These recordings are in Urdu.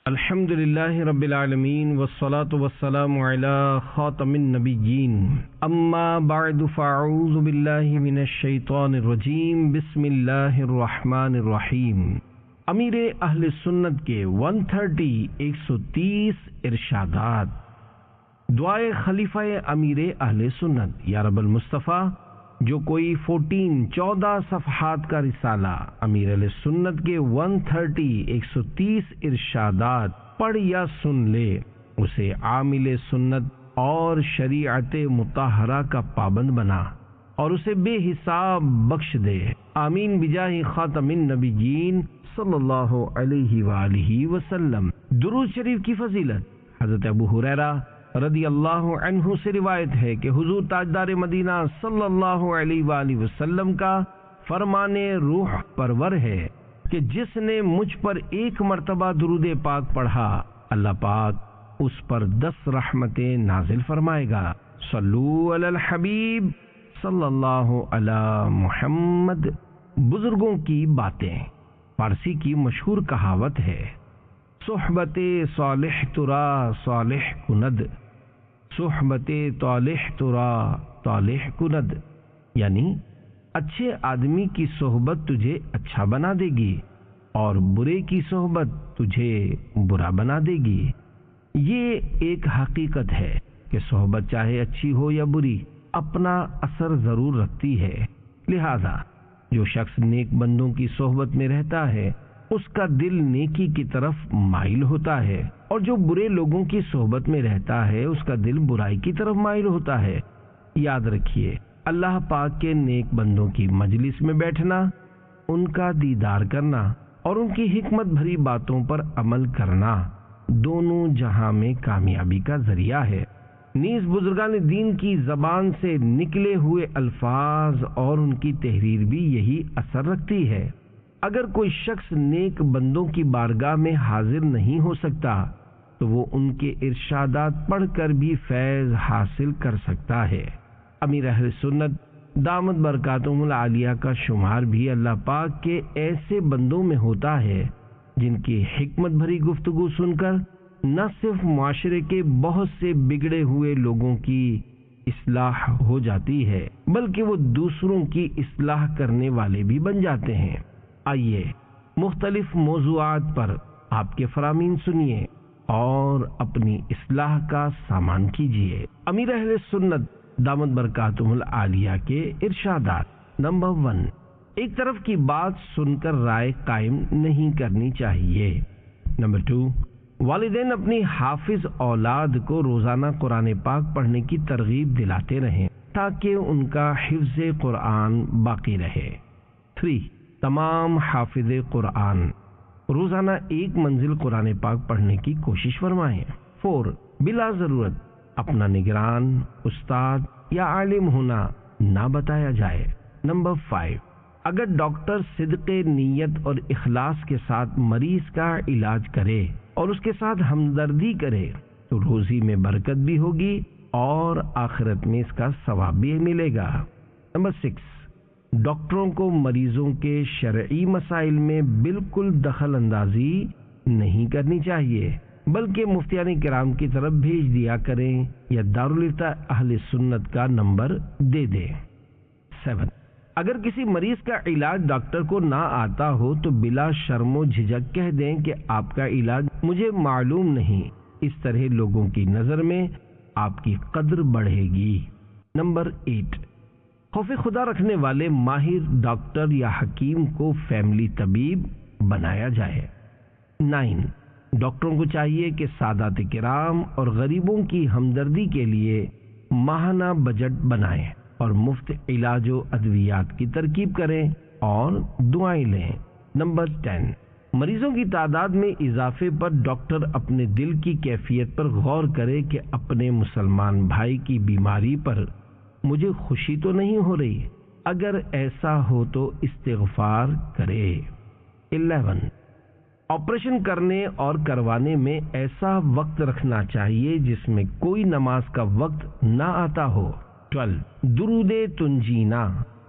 الحمدللہ رب العالمین والصلاة والسلام علی خاتم النبیین اما بعد فاعوذ باللہ من الشیطان الرجیم بسم اللہ الرحمن الرحیم۔ امیر اہل سنت کے 130 ارشادات۔ دعائے خلیفہ امیر اہل سنت۔ یا رب المصطفیٰ، جو کوئی 14 صفحات کا رسالہ امیر اہل سنت کے 130 ارشادات پڑھ یا سن لے، اسے عامل سنت اور شریعت مطہرہ کا پابند بنا اور اسے بے حساب بخش دے، آمین بجاہ خاتم النبیین صلی اللہ علیہ وآلہ وسلم۔ درود شریف کی فضیلت۔ حضرت ابو ہریرہ رضی اللہ عنہ سے روایت ہے کہ حضور تاجدار مدینہ صلی اللہ علیہ وآلہ وسلم کا فرمان روح پرور ہے کہ جس نے مجھ پر ایک مرتبہ درود پاک پڑھا، اللہ پاک اس پر 10 رحمتیں نازل فرمائے گا۔ صلو علی الحبیب صلی اللہ علی محمد۔ بزرگوں کی باتیں۔ فارسی کی مشہور کہاوت ہے، صحبت صالح ترا صالح کند، صحبت طالح ترا طالح کند، یعنی اچھے آدمی کی صحبت تجھے اچھا بنا دے گی اور برے کی صحبت تجھے برا بنا دے گی۔ یہ ایک حقیقت ہے کہ صحبت چاہے اچھی ہو یا بری، اپنا اثر ضرور رکھتی ہے۔ لہذا جو شخص نیک بندوں کی صحبت میں رہتا ہے، اس کا دل نیکی کی طرف مائل ہوتا ہے، اور جو برے لوگوں کی صحبت میں رہتا ہے، اس کا دل برائی کی طرف مائل ہوتا ہے۔ یاد رکھیے، اللہ پاک کے نیک بندوں کی مجلس میں بیٹھنا، ان کا دیدار کرنا اور ان کی حکمت بھری باتوں پر عمل کرنا دونوں جہاں میں کامیابی کا ذریعہ ہے۔ نیز بزرگان دین کی زبان سے نکلے ہوئے الفاظ اور ان کی تحریر بھی یہی اثر رکھتی ہے۔ اگر کوئی شخص نیک بندوں کی بارگاہ میں حاضر نہیں ہو سکتا تو وہ ان کے ارشادات پڑھ کر بھی فیض حاصل کر سکتا ہے۔ امیر اہل سنت دامت برکاتہم العالیہ کا شمار بھی اللہ پاک کے ایسے بندوں میں ہوتا ہے جن کی حکمت بھری گفتگو سن کر نہ صرف معاشرے کے بہت سے بگڑے ہوئے لوگوں کی اصلاح ہو جاتی ہے، بلکہ وہ دوسروں کی اصلاح کرنے والے بھی بن جاتے ہیں۔ آئیے مختلف موضوعات پر آپ کے فرامین سنیے اور اپنی اصلاح کا سامان کیجیے۔ امیر اہل سنت دامت برکاتہم العالیہ کے ارشادات۔ نمبر 1، ایک طرف کی بات سن کر رائے قائم نہیں کرنی چاہیے۔ نمبر 2، والدین اپنی حافظ اولاد کو روزانہ قرآن پاک پڑھنے کی ترغیب دلاتے رہیں تاکہ ان کا حفظ قرآن باقی رہے۔ 3، تمام حافظ قرآن روزانہ ایک منزل قرآن پاک پڑھنے کی کوشش فرمائیں۔ 4، بلا ضرورت اپنا نگران، استاد یا عالم ہونا نہ بتایا جائے۔ نمبر 5، اگر ڈاکٹر صدق نیت اور اخلاص کے ساتھ مریض کا علاج کرے اور اس کے ساتھ ہمدردی کرے تو روزی میں برکت بھی ہوگی اور آخرت میں اس کا ثواب بھی ملے گا۔ نمبر 6، ڈاکٹروں کو مریضوں کے شرعی مسائل میں بالکل دخل اندازی نہیں کرنی چاہیے، بلکہ مفتیان کرام کی طرف بھیج دیا کریں یا دارالافتاء اہل سنت کا نمبر دے دیں۔ 7، اگر کسی مریض کا علاج ڈاکٹر کو نہ آتا ہو تو بلا شرم و جھجک کہہ دیں کہ آپ کا علاج مجھے معلوم نہیں۔ اس طرح لوگوں کی نظر میں آپ کی قدر بڑھے گی۔ نمبر 8، خوف خدا رکھنے والے ماہر ڈاکٹر یا حکیم کو فیملی طبیب بنایا جائے۔ 9، ڈاکٹروں کو چاہیے کہ سادات کرام اور غریبوں کی ہمدردی کے لیے ماہانہ بجٹ بنائیں اور مفت علاج و ادویات کی ترکیب کریں اور دعائیں لیں۔ نمبر 10، مریضوں کی تعداد میں اضافے پر ڈاکٹر اپنے دل کی کیفیت پر غور کرے کہ اپنے مسلمان بھائی کی بیماری پر مجھے خوشی تو نہیں ہو رہی، اگر ایسا ہو تو استغفار کرے۔ 11، آپریشن کرنے اور کروانے میں ایسا وقت رکھنا چاہیے جس میں کوئی نماز کا وقت نہ آتا ہو۔ 12، درود تنجینا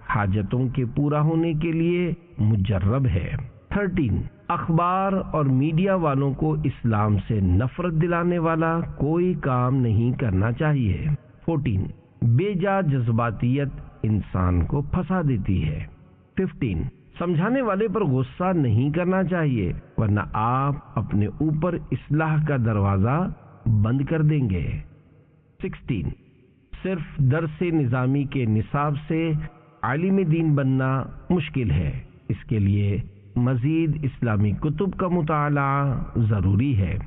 حاجتوں کے پورا ہونے کے لیے مجرب ہے۔ 13، اخبار اور میڈیا والوں کو اسلام سے نفرت دلانے والا کوئی کام نہیں کرنا چاہیے۔ 14 بے جا جذباتیت انسان کو پھنسا دیتی ہے۔ 15 سمجھانے والے پر غصہ نہیں کرنا چاہیے ورنہ آپ اپنے اوپر اصلاح کا دروازہ بند کر دیں گے۔ 16 صرف درس نظامی کے نصاب سے عالم دین بننا مشکل ہے، اس کے لیے مزید اسلامی کتب کا مطالعہ ضروری ہے۔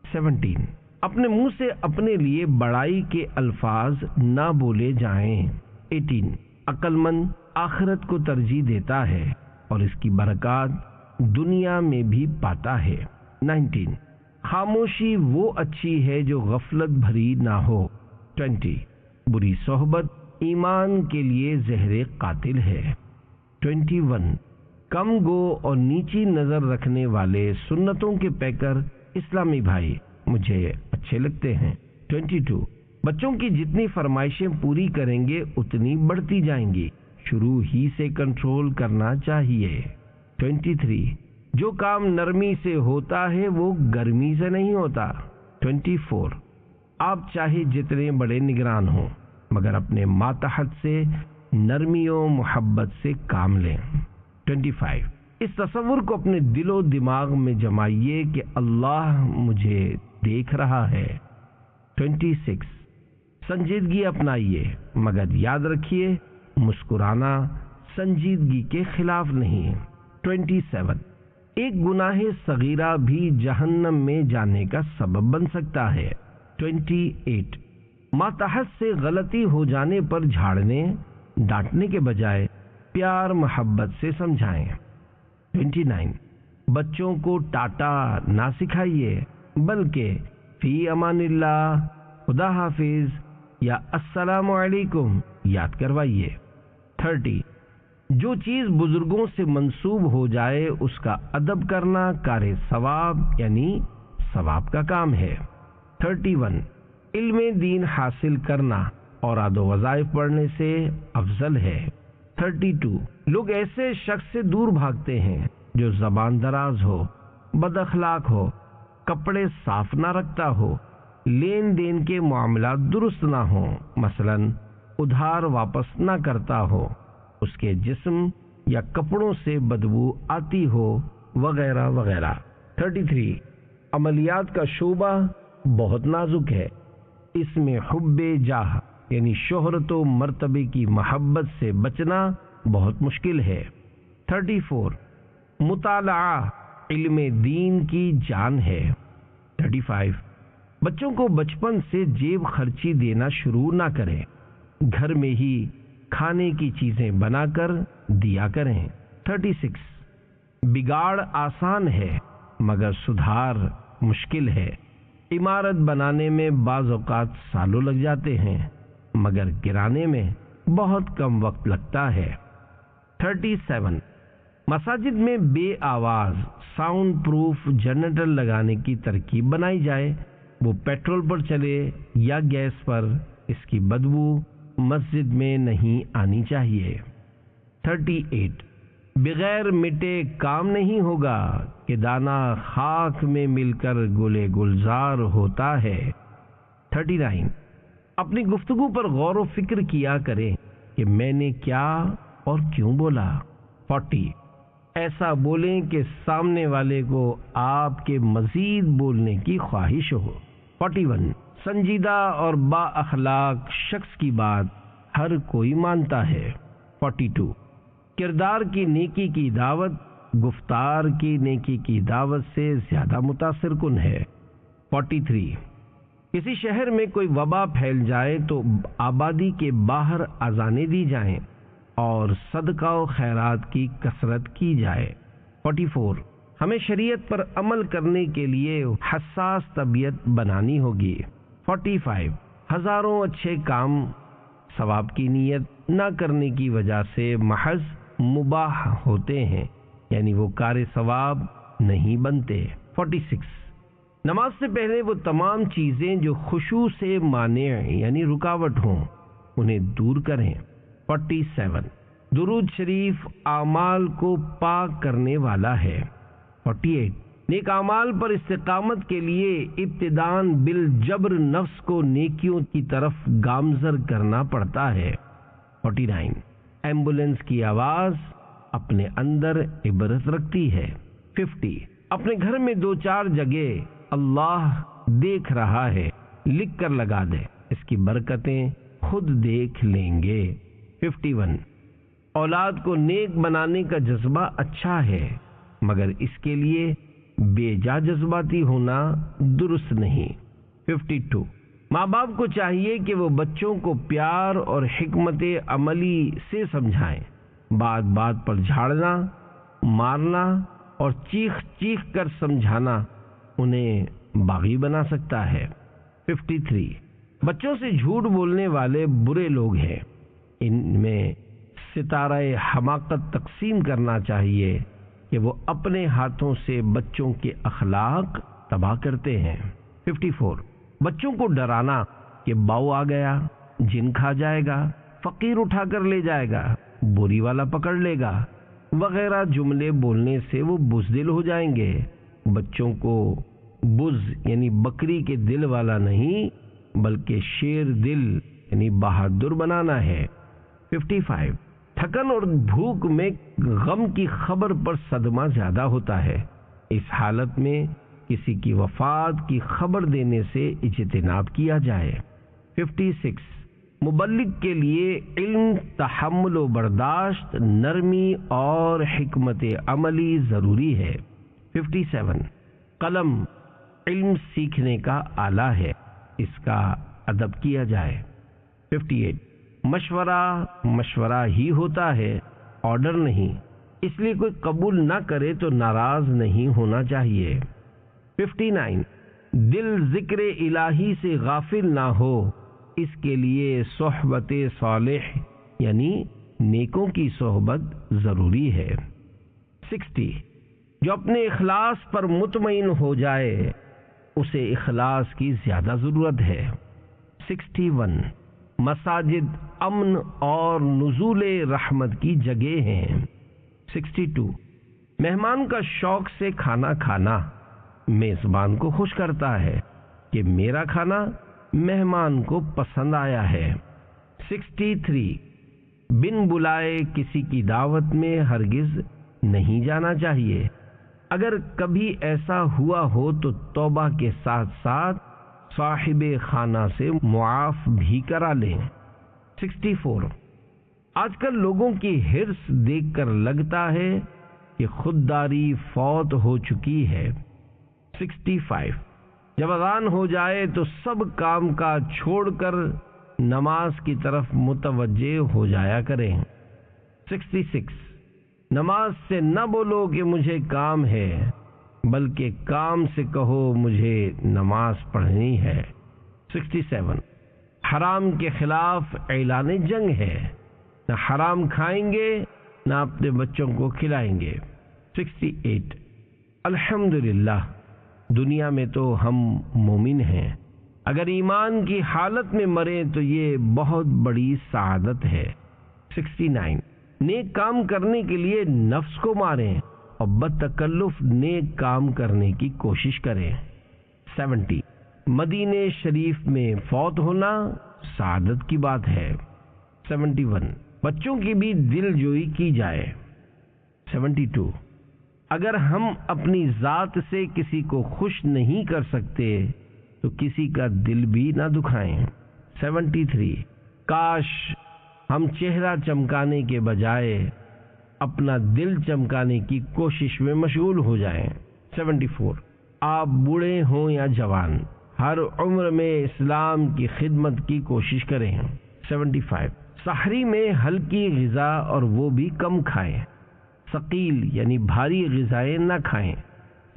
17 اپنے منہ سے اپنے لیے بڑائی کے الفاظ نہ بولے جائیں۔ 18 عقل مند آخرت کو ترجیح دیتا ہے اور اس کی برکات دنیا میں بھی پاتا ہے۔ 19 خاموشی وہ اچھی ہے جو غفلت بھری نہ ہو۔ 20 بری صحبت ایمان کے لیے زہر قاتل ہے۔ 21 کم گو اور نیچی نظر رکھنے والے سنتوں کے پیکر اسلامی بھائی مجھے اچھے لگتے ہیں۔ 22 بچوں کی جتنی فرمائشیں پوری کریں گے اتنی بڑھتی جائیں گی، شروع ہی سے کنٹرول کرنا چاہیے۔ 23 جو کام نرمی سے ہوتا ہے وہ گرمی سے نہیں ہوتا۔ 24 آپ چاہے جتنے بڑے نگران ہوں مگر اپنے ماتحت سے نرمی و محبت سے کام لیں۔ 25 اس تصور کو اپنے دل و دماغ میں جمائیے کہ اللہ مجھے دیکھ رہا ہے۔ 26 سنجیدگی اپنائیے مگر یاد رکھیے مسکرانا سنجیدگی کے خلاف نہیں۔ 27 ایک گناہ صغیرہ بھی جہنم میں جانے کا سبب بن سکتا ہے۔ 28 ماتحت سے غلطی ہو جانے پر جھاڑنے ڈانٹنے کے بجائے پیار محبت سے سمجھائیں۔ 29 بچوں کو ٹاٹا نہ سکھائیے بلکہ فی امان اللہ، خدا حافظ یا السلام علیکم یاد کروائیے۔ 30 جو چیز بزرگوں سے منسوب ہو جائے اس کا ادب کرنا کار ثواب یعنی ثواب کا کام ہے۔ 31 علم دین حاصل کرنا اوراد و وظائف پڑھنے سے افضل ہے۔ 32 لوگ ایسے شخص سے دور بھاگتے ہیں جو زبان دراز ہو، بد اخلاق ہو، کپڑے صاف نہ رکھتا ہو، لین دین کے معاملات درست نہ ہوں، مثلا ادھار واپس نہ کرتا ہو، اس کے جسم یا کپڑوں سے بدبو آتی ہو وغیرہ وغیرہ۔ 33 عملیات کا شعبہ بہت نازک ہے، اس میں حب جاہ یعنی شہرت و مرتبے کی محبت سے بچنا بہت مشکل ہے۔ 34 مطالعہ علم دین کی جان ہے۔ 35 بچوں کو بچپن سے جیب خرچی دینا شروع نہ کریں، گھر میں ہی کھانے کی چیزیں بنا کر دیا کریں۔ 36 بگاڑ آسان ہے مگر سدھار مشکل ہے، عمارت بنانے میں بعض اوقات سالوں لگ جاتے ہیں مگر گرانے میں بہت کم وقت لگتا ہے۔ 37 مساجد میں بے آواز ساؤنڈ پروف جنریٹر لگانے کی ترکیب بنائی جائے، وہ پیٹرول پر چلے یا گیس پر، اس کی بدبو مسجد میں نہیں آنی چاہیے۔ 38 بغیر مٹے کام نہیں ہوگا کہ دانہ خاک میں مل کر گلے گلزار ہوتا ہے۔ 39 اپنی گفتگو پر غور و فکر کیا کریں کہ میں نے کیا اور کیوں بولا۔ 40 ایسا بولیں کہ سامنے والے کو آپ کے مزید بولنے کی خواہش ہو۔ 41 سنجیدہ اور با اخلاق شخص کی بات ہر کوئی مانتا ہے۔ 42 کردار کی نیکی کی دعوت گفتار کی نیکی کی دعوت سے زیادہ متاثر کن ہے۔ 43 کسی شہر میں کوئی وبا پھیل جائے تو آبادی کے باہر اذانیں دی جائیں اور صدقہ و خیرات کی کثرت کی جائے۔ 44 ہمیں شریعت پر عمل کرنے کے لیے حساس طبیعت بنانی ہوگی۔ 45 ہزاروں اچھے کام ثواب کی نیت نہ کرنے کی وجہ سے محض مباح ہوتے ہیں، یعنی وہ کار ثواب نہیں بنتے۔ 46 نماز سے پہلے وہ تمام چیزیں جو خشوع سے مانع یعنی رکاوٹ ہوں انہیں دور کریں۔ 47 درود شریف اعمال کو پاک کرنے والا ہے۔ 48 نیک اعمال پر استقامت کے لیے ابتداءً بالجبر نفس کو نیکیوں کی طرف گامزن کرنا پڑتا ہے۔ 49 ایمبولینس کی آواز اپنے اندر عبرت رکھتی ہے۔ 50 اپنے گھر میں 2-4 جگہ اللہ دیکھ رہا ہے لکھ کر لگا دے، اس کی برکتیں خود دیکھ لیں گے۔ 51 اولاد کو نیک بنانے کا جذبہ اچھا ہے، مگر اس کے لیے بے جا جذباتی ہونا درست نہیں۔ 52 ماں باپ کو چاہیے کہ وہ بچوں کو پیار اور حکمت عملی سے سمجھائیں۔ بات بات پر جھاڑنا، مارنا اور چیخ چیخ کر سمجھانا انہیں باغی بنا سکتا ہے۔ 53 بچوں سے جھوٹ بولنے والے برے لوگ ہیں، ان میں ستارہ حماقت تقسیم کرنا چاہیے کہ وہ اپنے ہاتھوں سے بچوں کے اخلاق تباہ کرتے ہیں۔ 54 بچوں کو ڈرانا کہ باؤ آ گیا، جن کھا جائے گا، فقیر اٹھا کر لے جائے گا، بوری والا پکڑ لے گا وغیرہ جملے بولنے سے وہ بزدل ہو جائیں گے۔ بچوں کو بز یعنی بکری کے دل والا نہیں بلکہ شیر دل یعنی بہادر بنانا ہے۔ 55 تھکن اور بھوک میں غم کی خبر پر صدمہ زیادہ ہوتا ہے، اس حالت میں کسی کی وفات کی خبر دینے سے اجتناب کیا جائے۔ 56 مبلغ کے لیے علم، تحمل و برداشت، نرمی اور حکمت عملی ضروری ہے۔ 57 قلم علم سیکھنے کا آلہ ہے، اس کا ادب کیا جائے۔ 58 مشورہ ہی ہوتا ہے، آرڈر نہیں، اس لیے کوئی قبول نہ کرے تو ناراض نہیں ہونا چاہیے۔ 59 دل ذکر الہی سے غافل نہ ہو، اس کے لیے صحبت صالح یعنی نیکوں کی صحبت ضروری ہے۔ 60 جو اپنے اخلاص پر مطمئن ہو جائے اسے اخلاص کی زیادہ ضرورت ہے۔ 61 مساجد امن اور نزول رحمت کی جگہ ہیں۔ 62 مہمان کا شوق سے کھانا کھانا میزبان کو خوش کرتا ہے کہ میرا کھانا مہمان کو پسند آیا ہے۔ 63 بن بلائے کسی کی دعوت میں ہرگز نہیں جانا چاہیے، اگر کبھی ایسا ہوا ہو تو توبہ کے ساتھ ساتھ صاحب خانہ سے معاف بھی کرا لیں۔ 64 آج کل لوگوں کی حرص دیکھ کر لگتا ہے کہ خودداری فوت ہو چکی ہے۔ 65 جب اذان ہو جائے تو سب کام کاج چھوڑ کر نماز کی طرف متوجہ ہو جایا کریں۔ 66 نماز سے نہ بولو کہ مجھے کام ہے، بلکہ کام سے کہو مجھے نماز پڑھنی ہے۔ 67 حرام کے خلاف اعلان جنگ ہے، نہ حرام کھائیں گے نہ اپنے بچوں کو کھلائیں گے۔ 68 الحمدللہ دنیا میں تو ہم مومن ہیں، اگر ایمان کی حالت میں مریں تو یہ بہت بڑی سعادت ہے۔ 69 نیک کام کرنے کے لیے نفس کو ماریں اور بدتکلف نیک کام کرنے کی کوشش کریں۔ 70 مدینہ شریف میں فوت ہونا سعادت کی بات ہے۔ 71 بچوں کی بھی دل جوئی کی جائے۔ 72 اگر ہم اپنی ذات سے کسی کو خوش نہیں کر سکتے تو کسی کا دل بھی نہ دکھائیں۔ 73 کاش ہم چہرہ چمکانے کے بجائے اپنا دل چمکانے کی کوشش میں مشغول ہو جائیں۔ 74 آپ بوڑھے ہوں یا جوان، ہر عمر میں اسلام کی خدمت کی کوشش کریں۔ 75 سحری میں ہلکی غذا اور وہ بھی کم کھائیں، ثقیل یعنی بھاری غذائیں نہ کھائیں،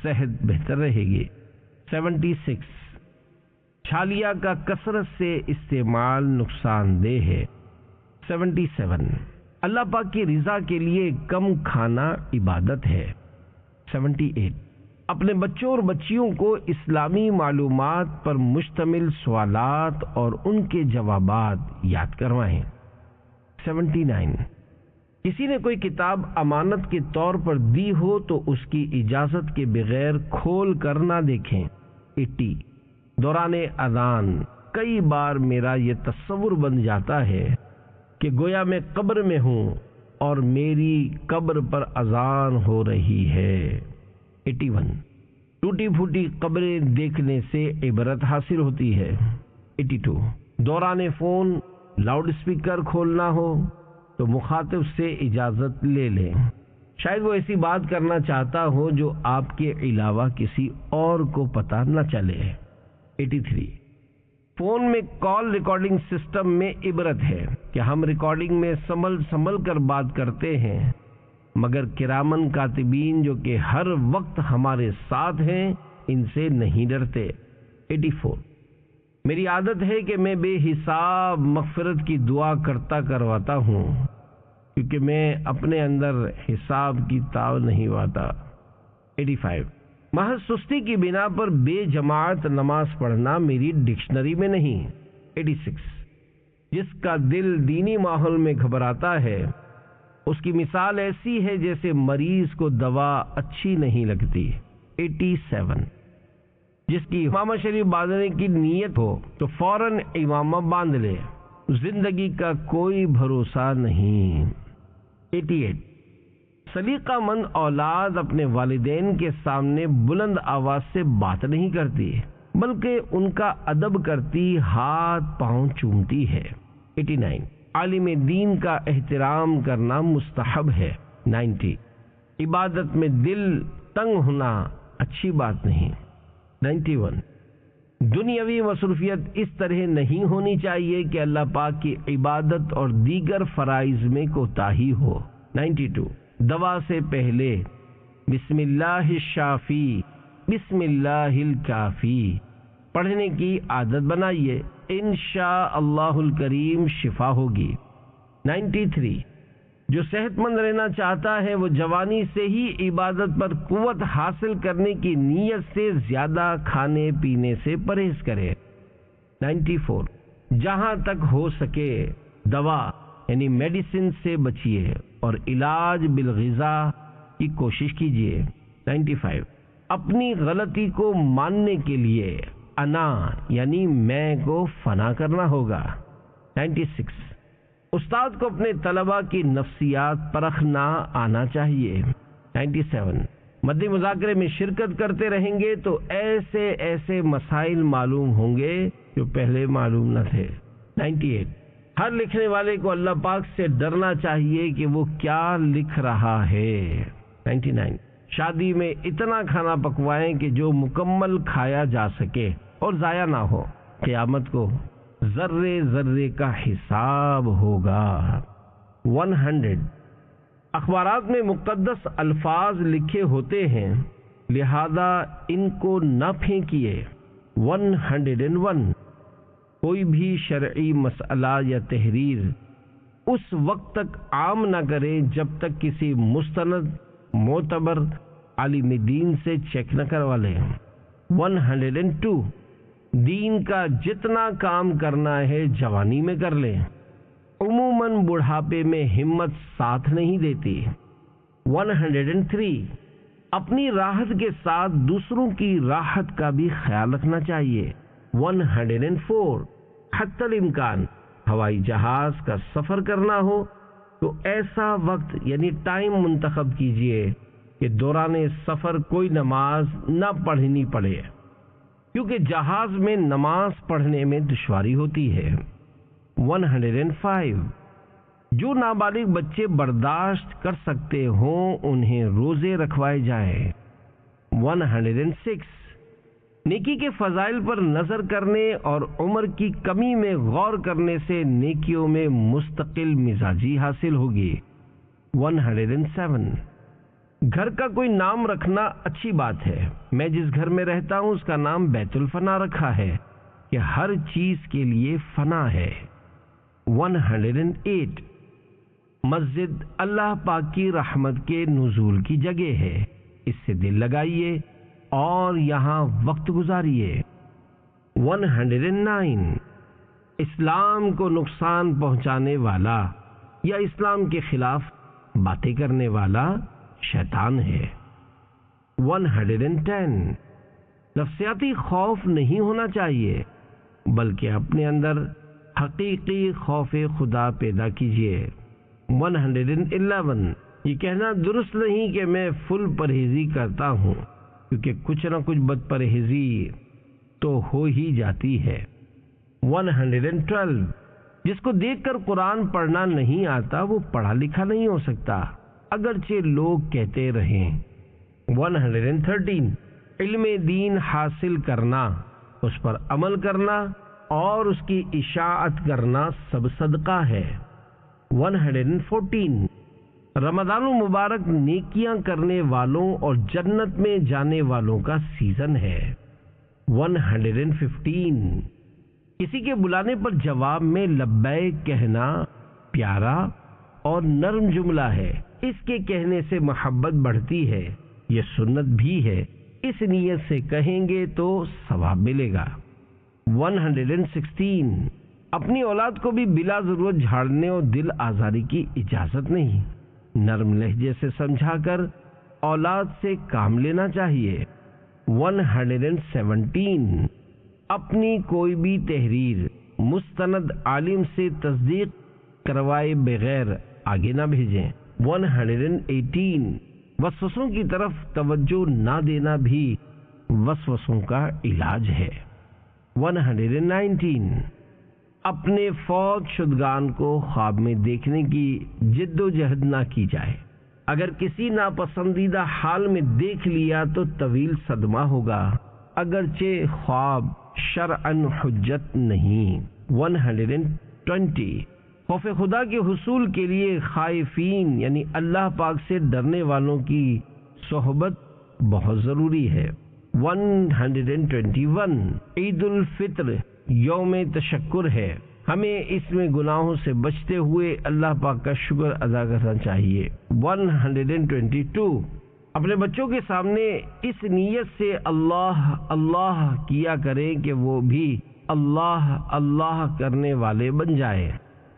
صحت بہتر رہے گی۔ 76 چھالیہ کا کثرت سے استعمال نقصان دہ ہے۔ 77 اللہ پاک کی رضا کے لیے کم کھانا عبادت ہے۔ 78 اپنے بچوں اور بچیوں کو اسلامی معلومات پر مشتمل سوالات اور ان کے جوابات یاد کروائیں۔ 79 کسی نے کوئی کتاب امانت کے طور پر دی ہو تو اس کی اجازت کے بغیر کھول کر نہ دیکھیں۔ 80 دوران اذان کئی بار میرا یہ تصور بن جاتا ہے کہ گویا میں قبر میں ہوں اور میری قبر پر اذان ہو رہی ہے۔ 81 ٹوٹی پھوٹی قبریں دیکھنے سے عبرت حاصل ہوتی ہے۔ 82 دوران فون لاؤڈ اسپیکر کھولنا ہو تو مخاطب سے اجازت لے لیں، شاید وہ ایسی بات کرنا چاہتا ہو جو آپ کے علاوہ کسی اور کو پتہ نہ چلے۔ 83 فون میں کال ریکارڈنگ سسٹم میں عبرت ہے کہ ہم ریکارڈنگ میں سنبھل کر بات کرتے ہیں، مگر کرامن کاتبین جو کہ ہر وقت ہمارے ساتھ ہیں ان سے نہیں ڈرتے۔ 84 میری عادت ہے کہ میں بے حساب مغفرت کی دعا کرواتا ہوں کیونکہ میں اپنے اندر حساب کی تاب نہیں پاتا۔ 85 محض سستی کی بنا پر بے جماعت نماز پڑھنا میری ڈکشنری میں نہیں۔ 86 جس کا دل دینی ماحول میں گھبراتا ہے اس کی مثال ایسی ہے جیسے مریض کو دوا اچھی نہیں لگتی۔ 87 جس کی امامہ شریف باندھنے کی نیت ہو تو فوراً امامہ باندھ لے، زندگی کا کوئی بھروسہ نہیں۔ 88 سلیقہ مند اولاد اپنے والدین کے سامنے بلند آواز سے بات نہیں کرتی بلکہ ان کا ادب کرتی، ہاتھ پاؤں چومتی ہے۔ 89 عالم دین کا احترام کرنا مستحب ہے۔ 90 عبادت میں دل تنگ ہونا اچھی بات نہیں۔ 91 دنیاوی مصروفیت اس طرح نہیں ہونی چاہیے کہ اللہ پاک کی عبادت اور دیگر فرائض میں کوتاہی ہو۔ 92 دوا سے پہلے بسم اللہ الشافی بسم اللہ الکافی پڑھنے کی عادت بنائیے، انشاء اللہ الکریم شفا ہوگی۔ 93 جو صحت مند رہنا چاہتا ہے وہ جوانی سے ہی عبادت پر قوت حاصل کرنے کی نیت سے زیادہ کھانے پینے سے پرہیز کرے۔ 94 جہاں تک ہو سکے دوا یعنی میڈیسن سے بچیے اور علاج بالغذا کی کوشش کیجیے۔ 95 اپنی غلطی کو ماننے کے لیے انا یعنی میں کو فنا کرنا ہوگا۔ 96 استاد کو اپنے طلباء کی نفسیات پرکھنا آنا چاہیے۔ 97 مدنی مذاکرے میں شرکت کرتے رہیں گے تو ایسے مسائل معلوم ہوں گے جو پہلے معلوم نہ تھے۔ 98 ہر لکھنے والے کو اللہ پاک سے ڈرنا چاہیے کہ وہ کیا لکھ رہا ہے۔ 99 شادی میں اتنا کھانا پکوائیں کہ جو مکمل کھایا جا سکے اور ضائع نہ ہو، قیامت کو ذرے ذرے کا حساب ہوگا۔ 100 اخبارات میں مقدس الفاظ لکھے ہوتے ہیں لہذا ان کو نہ پھینکیے۔ 101 کوئی بھی شرعی مسئلہ یا تحریر اس وقت تک عام نہ کرے جب تک کسی مستند معتبر عالم دین سے چیک نہ کروا لیں۔ 102 دین کا جتنا کام کرنا ہے جوانی میں کر لیں، عموماً بڑھاپے میں ہمت ساتھ نہیں دیتی۔ 103 اپنی راحت کے ساتھ دوسروں کی راحت کا بھی خیال رکھنا چاہیے۔ 104 حتی الامکان ہوائی جہاز کا سفر کرنا ہو تو ایسا وقت یعنی ٹائم منتخب کیجیے کہ دوران سفر کوئی نماز نہ پڑھنی پڑے، کیونکہ جہاز میں نماز پڑھنے میں دشواری ہوتی ہے۔ 105 جو نابالغ بچے برداشت کر سکتے ہوں انہیں روزے رکھوائے جائیں۔ 106 نیکی کے فضائل پر نظر کرنے اور عمر کی کمی میں غور کرنے سے نیکیوں میں مستقل مزاجی حاصل ہوگی۔ 107 گھر کا کوئی نام رکھنا اچھی بات ہے۔ میں جس گھر میں رہتا ہوں اس کا نام بیت الفنا رکھا ہے کہ ہر چیز کے لیے فنا ہے۔ 108 مسجد اللہ پاک کی رحمت کے نزول کی جگہ ہے، اس سے دل لگائیے اور یہاں وقت گزاریے۔ 109 اسلام کو نقصان پہنچانے والا یا اسلام کے خلاف باتیں کرنے والا شیطان ہے۔ 110 نفسیاتی خوف نہیں ہونا چاہیے، بلکہ اپنے اندر حقیقی خوف خدا پیدا کیجیے۔ 111 یہ کہنا درست نہیں کہ میں فل پرہیزی کرتا ہوں، کیونکہ کچھ نہ کچھ بد پرہیزی تو ہو ہی جاتی ہے۔ 112 جس کو دیکھ کر قرآن پڑھنا نہیں آتا وہ پڑھا لکھا نہیں ہو سکتا، اگرچہ لوگ کہتے رہیں۔ 113 علم دین حاصل کرنا، اس پر عمل کرنا اور اس کی اشاعت کرنا سب صدقہ ہے۔ 114 رمضان المبارک نیکیاں کرنے والوں اور جنت میں جانے والوں کا سیزن ہے۔ 115 کسی کے بلانے پر جواب میں لبیک کہنا پیارا اور نرم جملہ ہے، اس کے کہنے سے محبت بڑھتی ہے، یہ سنت بھی ہے، اس نیت سے کہیں گے تو ثواب ملے گا۔ 116 اپنی اولاد کو بھی بلا ضرورت جھاڑنے اور دل آزاری کی اجازت نہیں، نرم لہجے سے سمجھا کر اولاد سے کام لینا چاہیے۔ 117 اپنی کوئی بھی تحریر مستند عالم سے تصدیق کروائے بغیر آگے نہ بھیجیں۔ 118 وسوسوں کی طرف توجہ نہ دینا بھی وسوسوں کا علاج ہے۔ 119 اپنے فوت شدگان کو خواب میں دیکھنے کی جد و جہد نہ کی جائے، اگر کسی ناپسندیدہ حال میں دیکھ لیا تو طویل صدمہ ہوگا، اگرچہ خواب شرعاً حجت نہیں۔ 120 خوف خدا کے حصول کے لیے خائفین یعنی اللہ پاک سے ڈرنے والوں کی صحبت بہت ضروری ہے۔ 121 عید الفطر یوم تشکر ہے، ہمیں اس میں گناہوں سے بچتے ہوئے اللہ پاک کا شکر ادا کرنا چاہیے۔ 122 اپنے بچوں کے سامنے اس نیت سے اللہ اللہ کیا کریں کہ وہ بھی اللہ اللہ کرنے والے بن جائے۔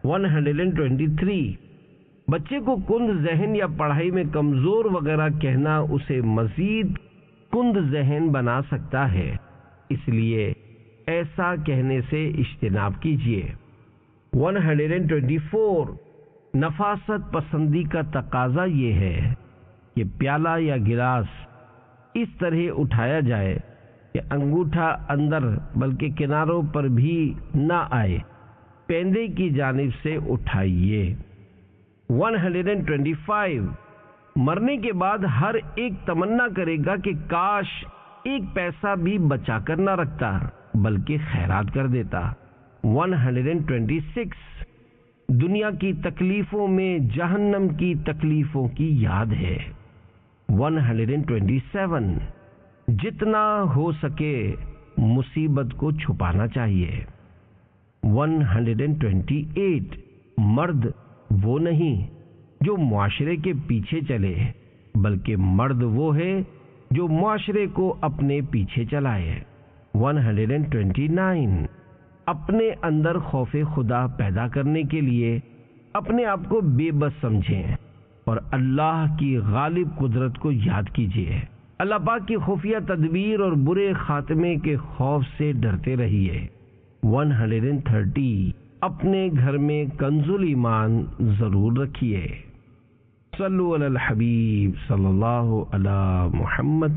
123 بچے کو کند ذہن یا پڑھائی میں کمزور وغیرہ کہنا اسے مزید کند ذہن بنا سکتا ہے، اس لیے ایسا کہنے سے اجتناب کیجیے۔ 124 نفاست پسندی کا تقاضا یہ ہے کہ پیالہ یا گلاس اس طرح اٹھایا جائے کہ انگوٹھا اندر بلکہ کناروں پر بھی نہ آئے، پیندے کی جانب سے اٹھائیے۔ 125 مرنے کے بعد ہر ایک تمنا کرے گا کہ کاش ایک پیسہ بھی بچا کر نہ رکھتا بلکہ خیرات کر دیتا۔ 126 دنیا کی تکلیفوں میں جہنم کی تکلیفوں کی یاد ہے۔ 127 جتنا ہو سکے مصیبت کو چھپانا چاہیے۔ 128 مرد وہ نہیں جو معاشرے کے پیچھے چلے، بلکہ مرد وہ ہے جو معاشرے کو اپنے پیچھے چلائے۔ 129 اپنے اندر خوف خدا پیدا کرنے کے لیے اپنے آپ کو بے بس سمجھیں اور اللہ کی غالب قدرت کو یاد کیجیے۔ اللہ پاک کی خفیہ تدبیر اور برے خاتمے کے خوف سے ڈرتے رہیے۔ 130 اپنے گھر میں کنز ایمان ضرور رکھیے۔ صلو علی الحبیب صلی اللہ علی محمد